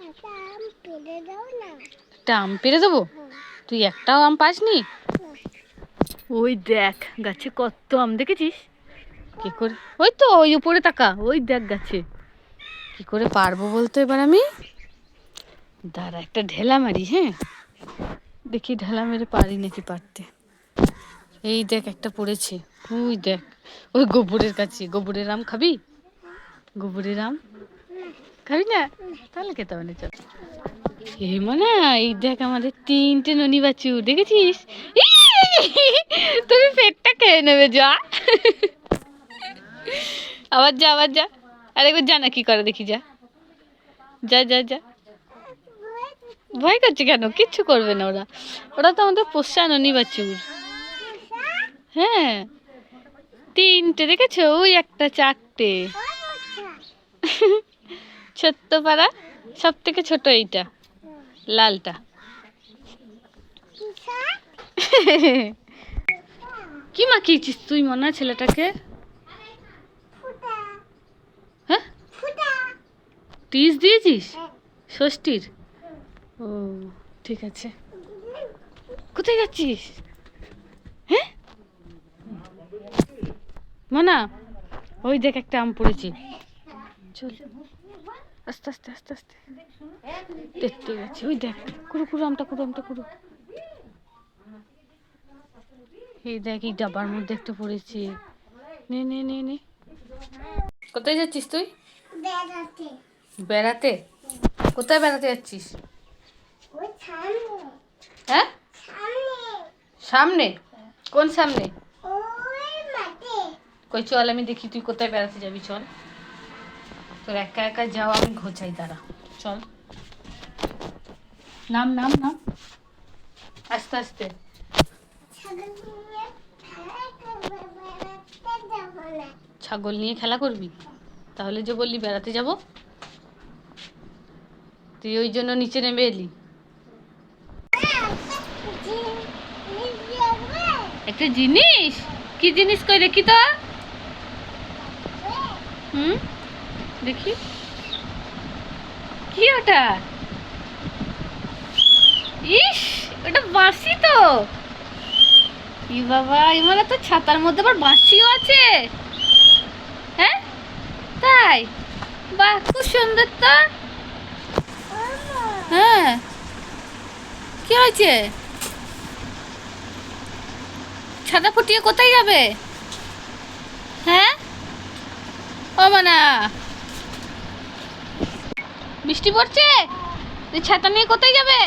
একটা আম পেড়ে দেবো? তুই একটাও আম পাসনি? ওই দেখ গাছে কত আম, দেখেছিস? কি করে, ওই তো ওই উপরে তাকা, ওই দেখ গাছে। কি করে পারবো বলতো এবার আমি? দাঁড়া একটা ঢেলা মারি, হ্যাঁ দেখি ঢেলা মেরে পারি নাকি পারতে। এই দেখ একটা পড়েছে, ওই দেখ ওই গোবরের কাছে। গোবরের আম খাবি? গোবরের আম খাবি না? তাহলে খেতে হবে না, চল। এই মানে এই দেখ আমাদের 3টে ননি বাছু, দেখেছিস? তুমি পেটটা খেয়ে নেবে, যা। আবার যা, আবার যা, আরেকবার যা না, কি করে দেখি, যা যা যা যা। ভয় করছে কেন? কিচ্ছু করবে না ওরা, ওরা তো আমাদের পোষা ননি বাছুর। হ্যাঁ 3টে, দেখেছো? ওই একটা 4টে। ছোট্ট পাড়া, সব থেকে ছোট এইটা, লালটা। কি মাখিয়েছিস তুই মনা ছেলেটাকে? হ্যাঁ টিস দিয়েছিস ষষ্ঠীর? ও ঠিক আছে। কোথায় যাচ্ছিস? হ্যাঁ মনা, ওই দেখ একটা আম পড়েছি, চল আস্তে আস্তে আস্তে আস্তে। দেখতে গেছি, ওই দেখ কুড়ু কুড়ু আমটা, কুড়ু আমটা কুড়ু। এই দেখ এই ডাবার মধ্যে একটা পড়েছে, নে নে নে নে। কোথায় যাচ্ছিস তুই? বেড়াতে। বেড়াতে? কোথায় বেড়াতে যাচ্ছিস? হ্যাঁ সামনে? কোন সামনে? কই চল আমি দেখি তুই কোথায় বেড়াতে যাবি, চল। তোর একা একা যাওয়া আমি ঘোচাই, দাঁড়া, চল। নাম নাম নাম, আস্তে আস্তে। ছাগল নিয়ে খেলা করবি? তাহলে যে বললি বেড়াতে যাব, তুই ওই জন্য নিচে নেমে এলি। একটা জিনিস? কি জিনিস কই দেখি তো। দেখি কি ওটা? ইস ওটা বাঁশি তো। ই বাবা, মানে তো ছাতার মধ্যে আবার বাঁশিও আছে। হ্যাঁ তাই? বাহ খুব সুন্দর তো। হ্যাঁ কি হয়েছে? ছাতা ফুটিয়ে কোথায় যাবে? হ্যাঁ ও মানা, বৃষ্টি পড়ছে, তুই ছাতা নিয়ে কোথায় যাবে?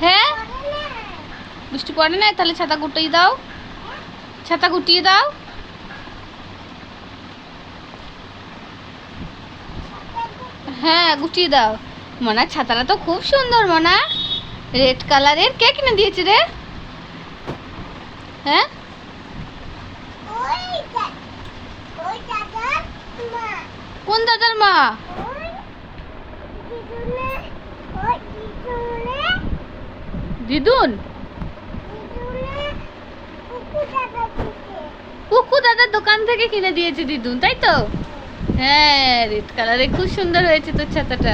হ্যাঁ বৃষ্টি পড়ে না, তাহলে ছাতা গুটিয়ে দাও, ছাতা গুটিয়ে দাও। হ্যাঁ গুটিয়ে দাও। মনা ছাতাটা তো খুব সুন্দর, মনা রেড কালারের। কে কিনে দিয়েছে রে? হ্যাঁ কোন দাদার মা? দিদুন? কুকু দাদার দোকান থেকে কিনে দিয়েছে দিদুন, তাই তো? হ্যাঁ রেড কালারে খুব সুন্দর হয়েছে তোর ছাতাটা।